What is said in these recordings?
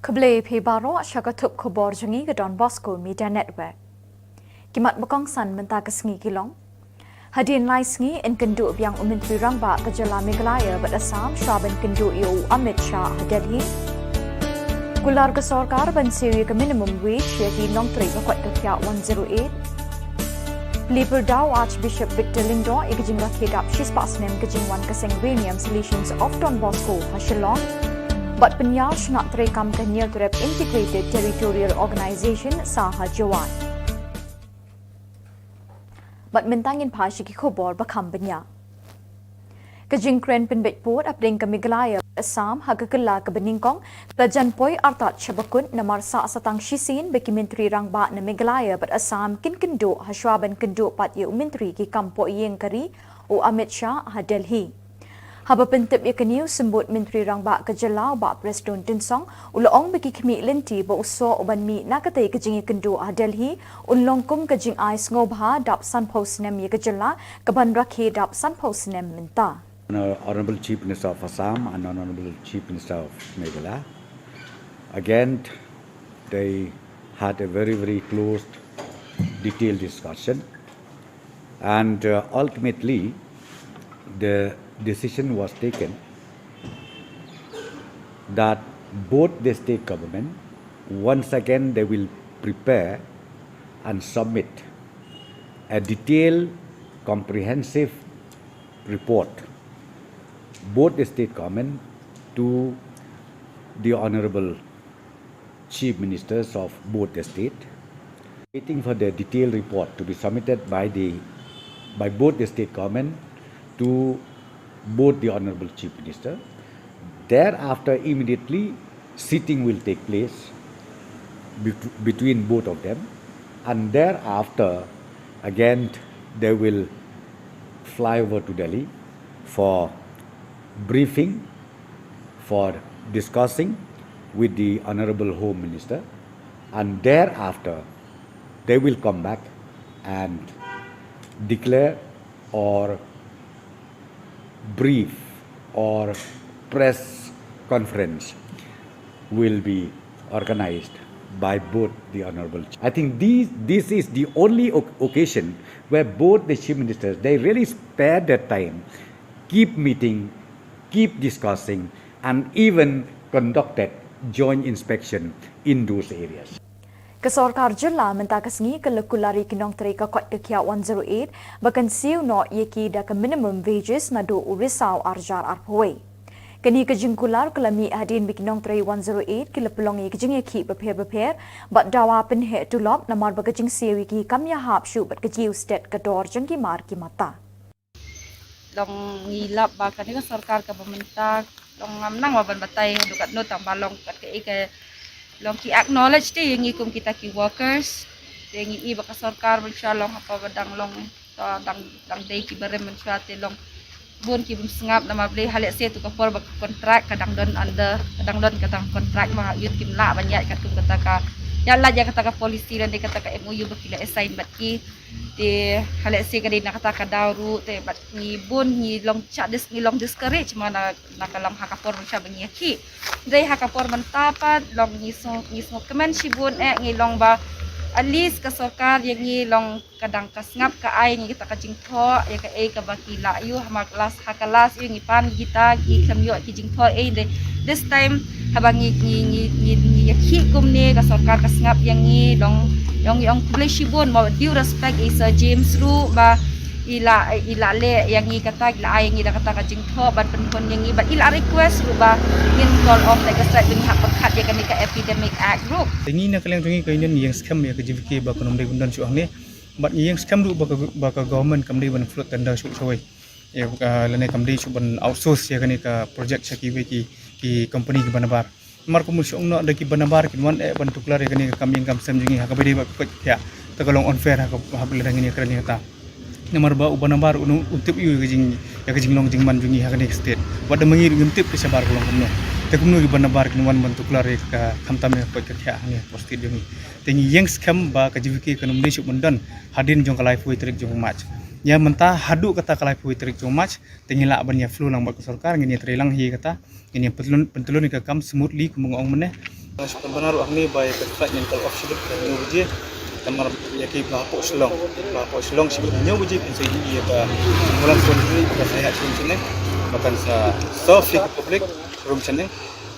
Khubor Pibaro Shakatup Khubor Jangi Don Bosco Media Network. Kimat Bokong San Mentakas Ngi Kilong. Hadin Lai Sngi in Kendu Biang Menteri Rangba Ka Jylla Meghalaya but Assam Shraban Kendu EU Amit Shah Delhi. Kular ka Sarkar ban siri ka minimum wage yaki nong tri ka kwat ka 108. Leaper Dow Archbishop Victor Lindo ikajing rakidap Shispasnem kajingwan kaseng William Solutions of Don Bosco ha Shillong. But penyal nak terekam ke near terep Integrated Territorial Organisation saha Jawan. But mentangin pasiki khobor bakam benya. Kajing kren penbet port apdeng ke Meghalaya Assam hagakala ke beningkong pelajan poi artat syabakun namar sa satang shisin beki menteri rangba na Meghalaya but Assam kin kendo haswaban kendo pat ye menteri ki kampo yeng kari o Amit Shah ha Delhi. Haba pentip ya kaniu sembut menteri rangba Ka Jylla ba Preston Tinsong uloong beki kemi lenti ba uso oban mi nakatay kajing kendo a Delhi unlongkum kajing ais ngobha dap sanpos nem ya Ka Jylla kaban rakhe dap sanpos nem menta. Honorable Chief Minister of Assam and Honorable Chief Minister of Meghalaya. Again, they had a very close, detailed discussion, and ultimately the decision was taken that both the state government, once again they will prepare and submit a detailed, comprehensive report, both the state government to the Honorable Chief Ministers of both the state, waiting for the detailed report to be submitted by both the state government to both the Honorable Chief Minister. Thereafter, immediately, sitting will take place between both of them, and thereafter, again, they will fly over to Delhi for briefing, for discussing with the Honorable Home Minister, and thereafter, they will come back and declare or brief or press conference will be organized by both the Honorable. I think this is the only occasion where both the Chief Ministers, they really spared their time, keep meeting, keep discussing, and even conducted joint inspection in those areas. Kasarkar Jylla mentakas ngi kalakulari kinong terika kwat kekia 108 bakan siu no yeki da ke minimum wages na do urisau arjar arpoi. Kani kejingkular kelami adin bikinong teri 108 kila pelong yeki yeki beper bat dawa penhe tulop namar bagajing siu yeki kamya hap shu bat kejiu state kedor jengki mar ki mata. Long ngilap bakan ni kasarkar ka pemerintah long ngamnang waban batai dukat no tambah long kat ke long ki acknowledge ti yang ikum kita ki workers yang iba ka sarkar mansya long apa badang long dang day ki barem mansya ti long bun ki bum sengap nama beli halik se tu ka por bak kontrak kadang don under kadang don kata kontrak ma yut kim la banyak kat kum kata ka ya la ja kata ka polisi dan dia kata ka MOU bakila assign bat ki ti halik se ka dina kata ka dauru te bat ni bun ni long chat ni long discourage mana nakalam hakapor mansya bangi ki dai hakapor mantapat long ni so kemen sibun ngi long ba at least ka sarkar yang ngi long kadang kasngap ka ai ngi kita ka jingtho ya ka ka bakila yu hamaklas hakalas yu ngi pan kita ki kamyo ki jingtho this time habang ngi ki kumne ka sarkar kasngap yang ngi long yang kulay sibun ma due respect is James Ru ba ila le yang ngi kata ila ay ngi kata ka jingtho ban penkon yang ngi ba ila request ru ba in call of like a set bin hak pakat ya kan ka epidemic act group tingi na kalang tingi ko inen yang scam ya ka jivike ba konom de gundan su ahne but yang scam ru ba ka government kam de ban float tanda su soi ya lane kam de su ban outsource ya kan ka project saki we ki company ki banabar mar ko musyong no de ki banabar ki wan ban tuklar ya kan ka kam yang kam sem jingi ha ka bede ba ko ya tagalong unfair ha ka habla ngini kan ta namar ba ubanambar untip yu kajing long jing man jungi hakane state wada mangir untip di sabar kolong kumno te kumno ibanabar kinwan bantu klar ka khamtame ko kya hane posted jungi tengi yang scam ba kajiviki kanum ni mundan hadin jong kalai fu trik jong match ya menta hadu kata kalai fu trik jong match tengi la ban ya flu lang ba sarkar ngini trilang hi kata ini pentulun ka kam smoothly kumong meneh Benar ni by Governmental official new biji tamar yaki bapo Shillong sibuk new biji pensai dia ka mulan pun ni ka saya room sini makan sa soft public room sini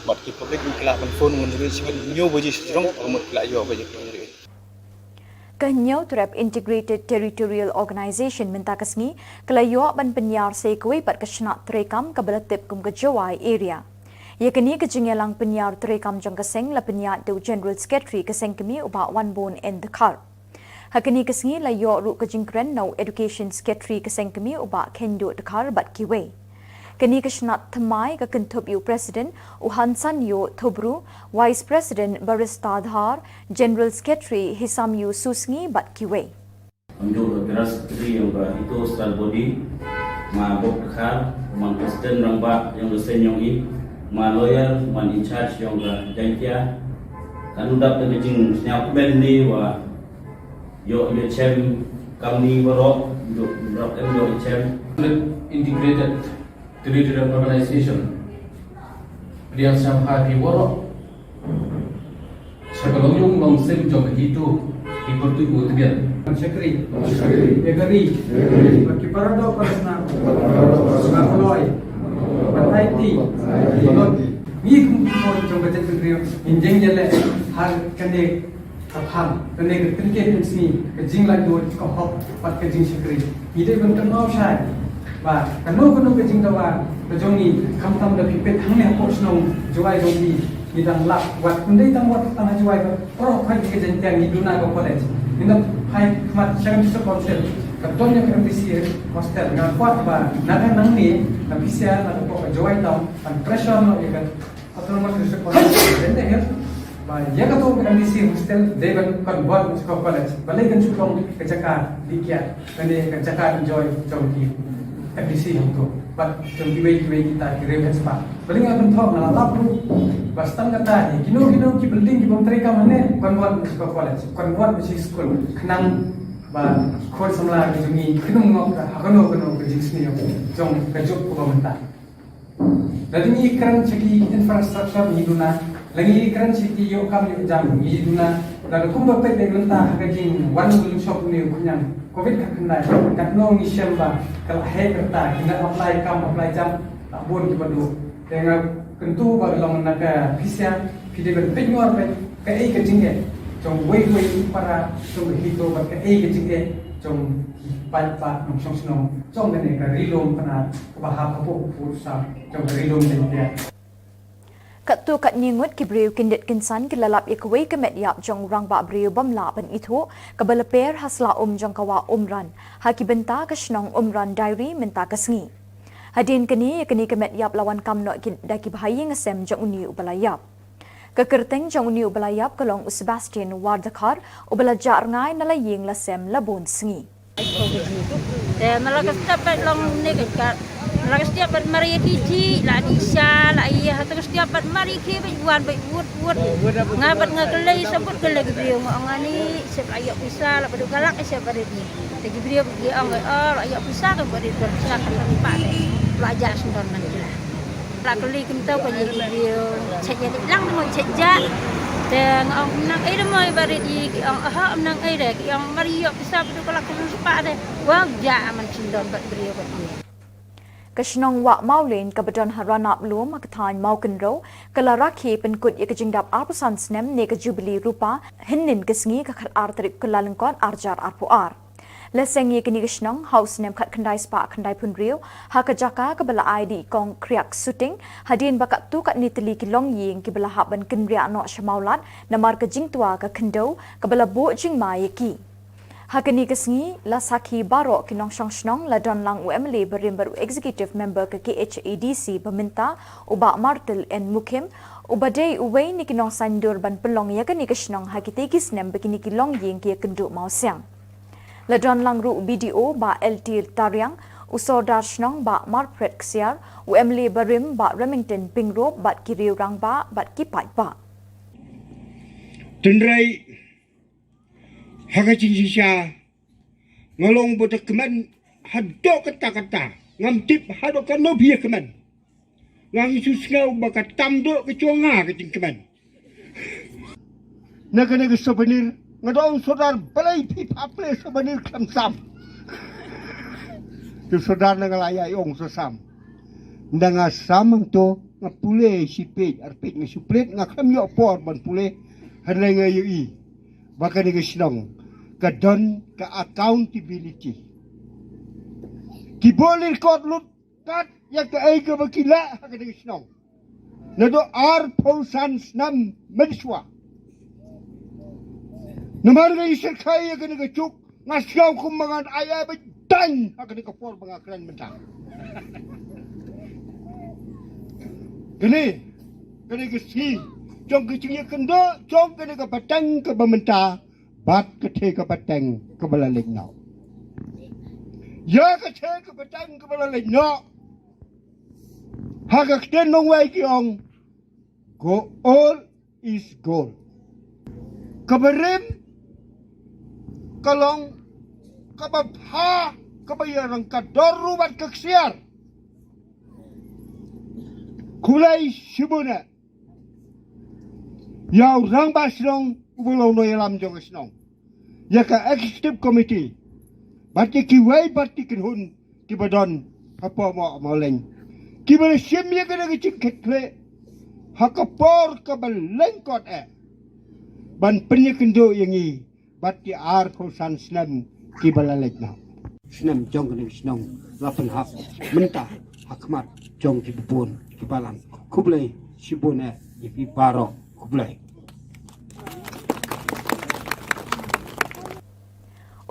buat ki public ni kelak phone mun sibuk new biji Shillong pamut kelak yo biji Kenyau Trap Integrated Territorial Organization minta kesngi kelayo ban penyar sekwe pat kesnak terekam kebelatip kum kejawai area. Ia kini kejingelang penyar terekam jong keseng la penyar do General Secretary keseng kemi ubah one bone and the car. Hakini kesngi layo ru kejingkren no Education Secretary keseng kemi ubah kendo the car bat kiwe. Kini kesnak temai ke kentup yu President Uhansan yu Thobru, Vice President Barista Dhar, General Secretary Hisam yu Susngi bat kiwe. Untuk General Secretary yang itu style body, ma bok car, ma President rangba yang dosen yang ma lawyer, ma in charge yang jangkia, kan udah penjing senyap bel ni wa yo chem kami berok yo chem integrated territorial organization dia sampai di borok sebelum yung mengsim jom itu dipertu buatkan Secretary, Meghalaya, bagi para dok persna, Meghalaya, Bantaiti, ni kumpulan jom baca sendiri, injeng jale har kene kapham, kene kriket sini, kejing lagi kahop, pat kejing Secretary, ide bentuk mau syai, bah kanu kejing dawa, kejong ni kamtam dah pipet hangnya hapus nong juai jongi, idang lap, buat pendai tang buat tanah juai, pro kan kejeng tiang iduna ke college. Ini hai mat syam konsel katanya KMDC hostel ngan kuat ba nakan nang ni tapi sia na ko join down and pressure no ya autonomous research konsel dende her ba ya ka to KMDC hostel devan kan buat ko college balai kan sukong ke Jakarta dikia kane ke Jakarta enjoy jongki KMDC itu but jongki wei kita kirim spa paling akan thok na lap ru Bastang kata ni, kino ki building ki bonteri ka mana konvert ke college, konvert ke school, kenang ba khol samla ke jungi, kinung ngok ka hakono ke jings ni jong ke job Governmental. Jadi ni keran segi infrastruktur ni duna, lagi keran segi yo kam yo jam ni duna, lalu kum bapak de lenta ke jing one will shop ni kunyang covid ka kendai, kat no ni shamba kalau he kerta kena apply jam tak bon ki padu. Dengan kentu bagi long nak pisah, kita berpengaruh ke kejingnya, jom wei para jom hito bagi kejingnya, jom pat nong song, jom ni ke rilom kena bahap apa urusan, jom rilom dia. Katu kat ningut ki breu kindet kinsan ki lalap ikwe ke medyap jong rang ba breu bamla ban itu ke beleper hasla jong kawa umran haki benta ke snong umran diary minta kesngi. Hadin kini kemet yap lawan kamno daki bahaya ngesem jang uni ubalayap. Kekerteng jang uni ubalayap kelong Sebastian Wardakar ubalajar ngai nalaying lasem labon sengi. Malakas dapat long negat. Malakas dapat mari kiji la Isha la iya terus dapat mari ki buat buat ngabat ngakelai sebut kelai beliau ngani sebab bisa la pada galak siapa dia. Tegi beliau dia ayak bisa ke pada bersakan tempat belajar sendiri nanti lah. Pelakuli kita punya beliau cek jadi lang mau cek jak dan nang ada mau beri di nang ada yang mari bisa pada galak tempat deh. Wah jak aman sendiri buat beliau buat dia. Kashnong wak maulin kabadan haranap lom makatan mauken ro kala rakhi penkut ya kejingdap arpusan snem ne ke jubili rupa hinnin kesngi kakar artrip kelalengkon arjar arpuar. Leseng ye kini Shillong house nem kat kendai spa kendai pun riu ha ka jaka ke bala ID kong kriak shooting hadin bakat tu kat niteli ki long ying ki bala hab ban kenria no shamaulat namar ke jing tua ke kendo ke bala bo jing ma ye ki ha kini kesngi la saki baro ki nong Shillong la don lang UMLA berimber executive member ke KHADC peminta uba martel en mukim ubadai uwei ni ki nong sandur ban pelong ya kini Shillong ha ki tegis nem begini ki long ying ki kendo mau siang Ladon langru BDO ba LT Tariang, Usodar Shnong ba Marpret Ksiar, UMLA Barim ba Remington Pingrop bat Kiriu Rang ba bat Kipai ba. Tenrai Hakacing Sisha Ngalong Botak Keman Hadok kata-kata Ngamtip hadok kanobia keman Ngang isu ngau bakat tamdok kecuanga kecing keman Naga souvenir ngadong saudara balai pipaple souvenir kamsam. Tu saudara Meghalaya ong sesam. Ndanga samang tu ngapule sipej arpej ngasuplet ngakam yo por ban pule hanai ngayi. Baka ni Shillong kadon ka accountability. Kiboli kot lut kat ya ka ai ka bakila ka ni Shillong. Nado ar pausan nam medswa. Namar nga isir kaya ka ni chuk ngasyaw kung mga ayay dan ka ni por mga klan mentang. Kani si trong cái chuyện cần đó trong cái này cái bắt tranh cái bầm ta bắt cái thế cái bắt tranh cái bala lệnh nào giờ cái thế cái bắt tranh cái bala lệnh nào cái tên nông quay kia ông go all is gold cái berim cái long cái bab ha cái bây giờ rằng cái doru bắt cái xiar kulai sibuna Yau rang ba Shillong ubulong no yalam jong Shillong. Ya ka executive committee. Bati ki wai bati kin hun ki badon apa mo leng. Ki bale sim ya ka ngi chik khle. Hakapor ka bal leng kot Ban penya kendo yangi bati ar khosan snam ki bala lek na. Snam jong ni Shillong lapan hak mentah hakmat jong ki bupun ki balam. Kublai sibune ipi paro kublai.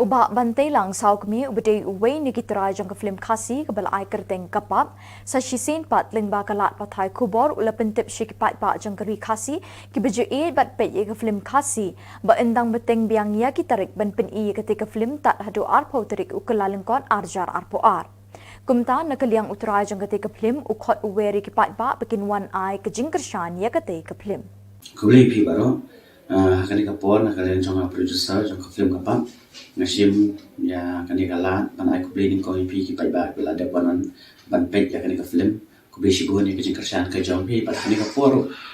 Uba bantai lang sauk mi ubade uway ni kitrai jang ka film khasi ka bal ai kerteng kapap sa shisin pat ling ba kalat pathai khubor ula pentip shik pat pa jang kari khasi ki beje e bat pe ye ka film khasi ba endang beteng biang ya ki tarik ban pen i ketika film tat hadu ar pau tarik ukalaling kon arjar arpo ar kumta nakaliang utrai jang ketika film ukhot uweri ki pat ba bikin one eye ka jingkershan ya ketika film Kulay pi baro kani ka por na kani jong producer jong ka film kapam ngasim ya kani kalat pan ai kulay ning ko pi ki pai ba bela de banon ban pek ya kani ka film kulay sibuan ni ka jingkershan ka jong pi pat kani ka por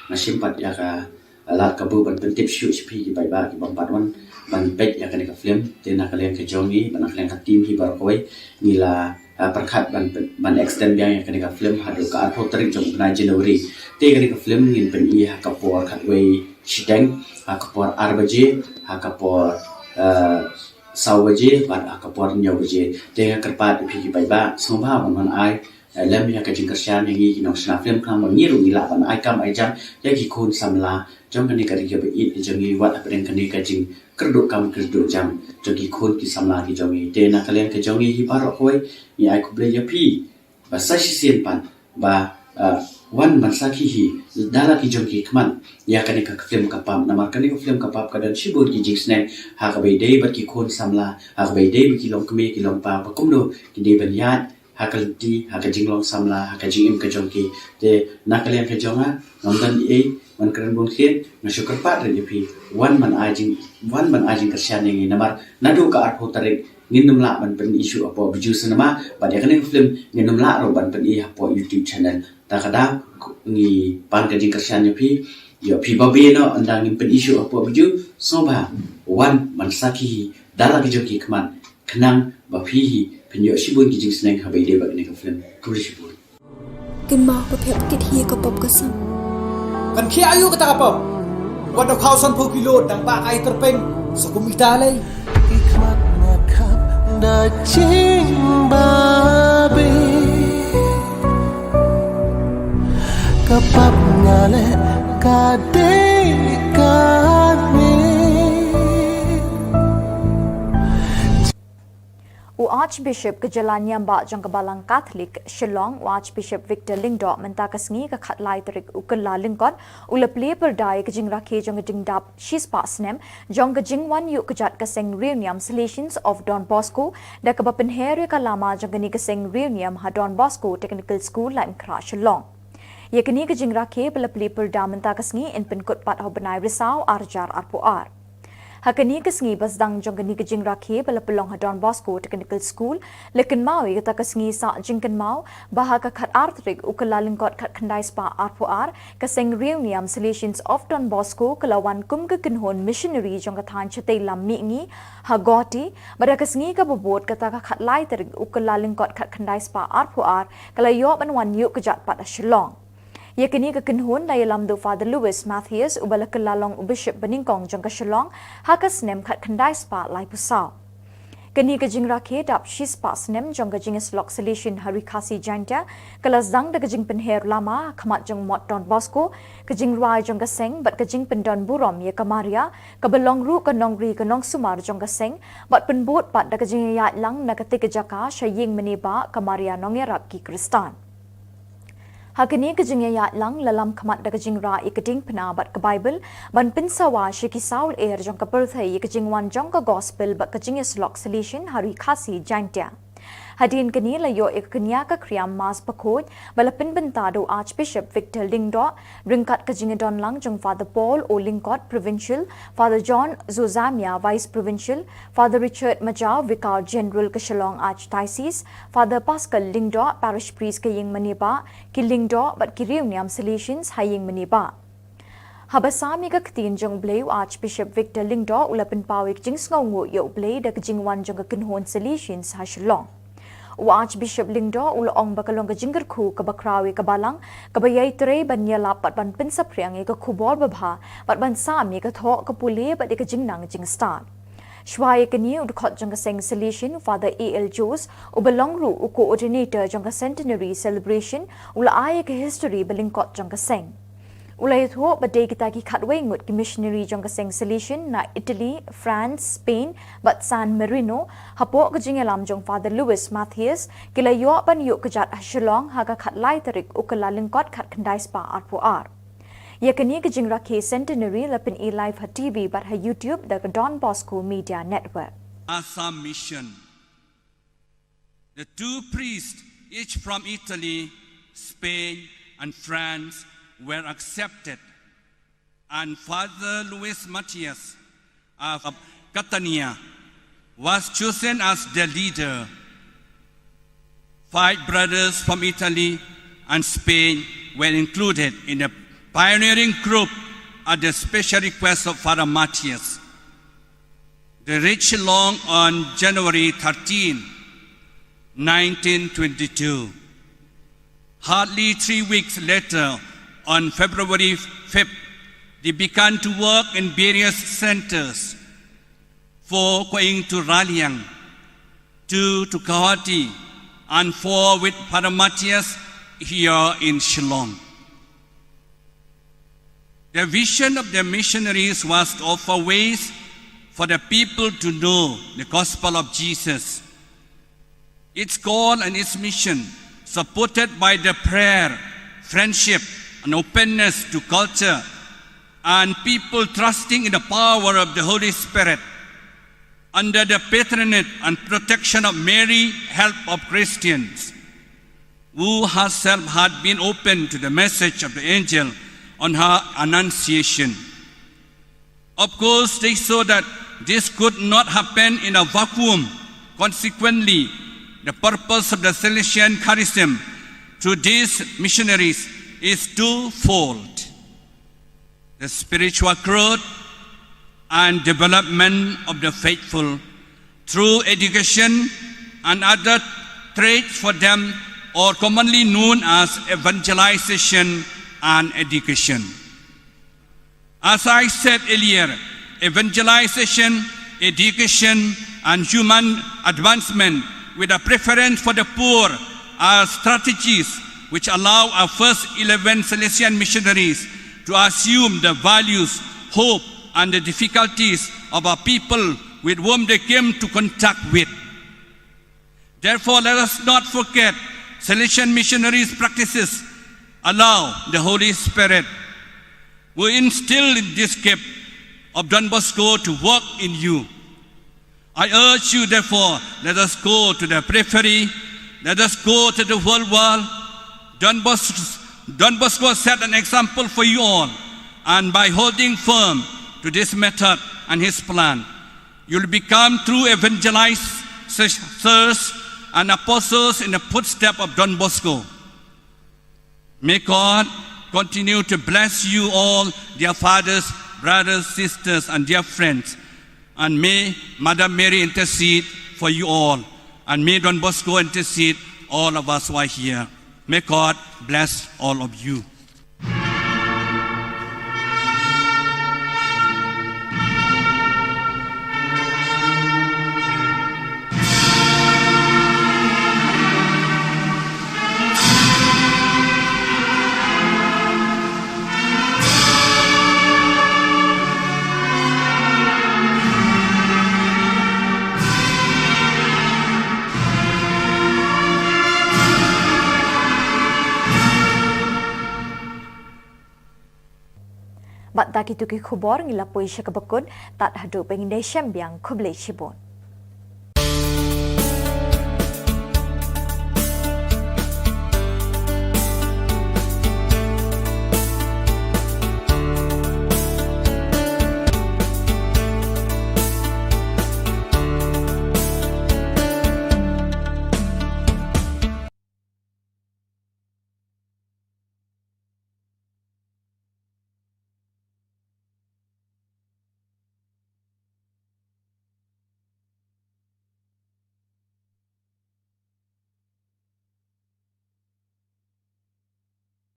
ngasim pat ya ka alat ka bu ban pentip shoot pi ki pai ba ki bang pat wan ban pek ya kani ka film te na kalian ka jong ni ban kalian ka team hi bar koi nila perkhat ban extend yang kani ka film hadu ka arpo tarik jong na January te kani ka film ngin pen i ha ka por khat wei Shillong ha ka por arbaje ha ka por sawaje ban ha ka por nyawaje te ka kerpat pi ki bai ba somba man ai lem ya ka jingkershan ngi ki nok sna film kam ngi ru ila ban ai kam ai jam ya ki khun samla jong kani ka ri ka bi jangi wat apren kani ka jing kerdu kam kerdu jam jogi khun ki samla ki jongi te na kalian ka jongi hi baro koi ni ai ku ble ya pi ba sa shi sen pan ba wan man sa ki hi dala ki jongi kman ya kani ka film ka pam na mar kani ka film ka pap ka dan shibur ki jing snack ha ka be dei ba ki khun samla ha ka be dei bi ki long kme ki long pa ba kum do ki dei ban yat ha ka di ha ka jing long samla ha ka jing im ka jongi te na kalian ka jonga ngam dan e man keren bon khien na syukur pat re pi wan man ajing kersyan yang namar nadu ka arpo tarik nginum la ban pen isu apa biju senama ba dia kene film nginum la ro ban pen i apa YouTube channel ta kada ngi pan ka jing kersyan pi yo pi ba be no andang pen isu apa biju so ba wan man saki dala ki joki kman kenang ba pi penyo sibun ki jing sneng ha be de ba ne ka film ku sibun kin ma pa phep kit hi ka pop ka sam kan khi ayu kata apa wad kau san pho kilo dang ba kai terpeng so kumita lay ikmat na kap da ching ba be kapap ngale ka de ka me Archbishop Kejalanyam ba jang kabalang Catholic Shillong Archbishop Victor Lingdo menta kasngi ka khatlai tarik ukala lingkon ula play per dai ka jing rakhe jong ding dap shis pasnem jong ka jing wan yu kajat ka seng reunion Salesians of Don Bosco da ka bapen here ka lama jong ni ka seng reunion ha Don Bosco Technical School laim kra Shillong yakni ka jing rakhe bala play per da menta kasngi in pen kut pat ho banai risau arjar arpo ar Hakani kasngi basdang jongani kajing rakhe balapulong hadon Bosco Technical School lekin mawi kata kasngi sa jingkan mau bahaka khat artrik ukalalin kot khat khandai spa arpoar kaseng reuniam solutions of Don Bosco kalawan kumga kinhon missionary jongathan chatei lammi ngi hagoti bada kasngi ka bobot kata ka khat lai tarik ukalalin kot khat khandai spa arpoar kalayo banwan yuk kejat pada Shillong. Yakini ke kinhun daya lamdu Father Louis Matthews ubala kelalong Bishop Beningkong jangka Shillong hakas nem khat khandai spa lai pusau. Kini ke jing rakhe dap shis pa snem jangka jing slok solution hari khasi janta kelas dang da kejing penher lama khamat jang mot Don Bosco kejing rai jangka seng bat kejing pendon burom ya kamaria kabelong ru kanongri kanong sumar jangka seng bat penbut pat da kejing ya lang nakati kejaka shaying meniba kamaria nongerap ki Kristan. Hakini kejingya ya lang lalam khamat da kejing ra ikating penabat ke Bible ban pinsawa shiki saul air jong ka perthai kejing wan jong ka gospel ba kejing slok solution hari khasi jantia. Hadin kini layo iknya ka kriam mas pakod balapin bentado Archbishop Victor Lingdo ringkat kejing don lang jong Father Paul O Lingkot Provincial, Father John Zuzamia Vice Provincial, Father Richard Majau Vicar General ke Shillong Archdiocese, Father Pascal Lingdo Parish Priest ke Ying Maniba, ki Lingdo bat ki reuniam solutions haying Maniba. Habasami ka ktin jong bleu Archbishop Victor Lingdo ulapin pawik jing sngongo yo blei da kejing wan jong ka kinhon solutions ha Shillong. Archbishop Lingdo ulong bakalong kajingger khu kabakrawi kabalang kabayay tere banya lapat ban pinsapriang ka khubor babha bat ban sami ka tho ka pule bat ka jingnang jing start. Shwaya kani udkhot jang ka seng solution Father A.L. Jos ubalong ru u coordinator jang ka centenary celebration ulay ka history balingkot jang ka seng. Ulay tho badai kita ki khatway ngut ki missionary jong ka seng solution na Italy, France, Spain, bat San Marino, hapo ka jingalam jong Father Louis Matthews, kila yo pan yuk kejat Shillong haga khat lai tarik ukalalingkot khat khandai spa arpoar. Yakani ka jingra ke centenary lapin e-live ha TV bat ha YouTube da ka Don Bosco Media Network. ASHA mission. The two priests, each from Italy, Spain, and France, were accepted, and Father Louis Matthias of Catania was chosen as the leader. 5 brothers from Italy and Spain were included in the pioneering group at the special request of Father Matthias. They reached Shillong on January 13, 1922. Hardly 3 weeks later, on February 5th, they began to work in various centers. 4 going to Raliang, 2 to Kahati, and 4 with Father Matthias here in Shillong. The vision of the missionaries was to offer ways for the people to know the gospel of Jesus. Its goal and its mission, supported by the prayer, friendship, and openness to culture, and people trusting in the power of the Holy Spirit, under the patronage and protection of Mary, help of Christians, who herself had been open to the message of the angel on her annunciation. Of course, they saw that this could not happen in a vacuum. Consequently, the purpose of the Celestial charism through these missionaries is twofold: the spiritual growth and development of the faithful through education and other traits for them, or commonly known as evangelization and education. As I said earlier, evangelization, education, and human advancement with a preference for the poor are strategies which allow our first 11 Salesian missionaries to assume the values, hope, and the difficulties of our people with whom they came to contact with. Therefore, let us not forget Salesian missionaries' practices allow the Holy Spirit, who instilled in this gift of Don Bosco, to work in you. I urge you, therefore, let us go to the periphery, let us go to the whole world. Don Bosco set an example for you all, and by holding firm to this method, and His plan. You'll become true evangelizers and apostles in the footsteps of Don Bosco. May God continue to bless you all, dear fathers, brothers, sisters, and dear friends. And may Mother Mary intercede for you all. And may Don Bosco intercede all of us who are here. May God bless all of you. Bat taki tuki khubor ngilapoi syakabakun tat hadu pengindai syambiang kublai shibon.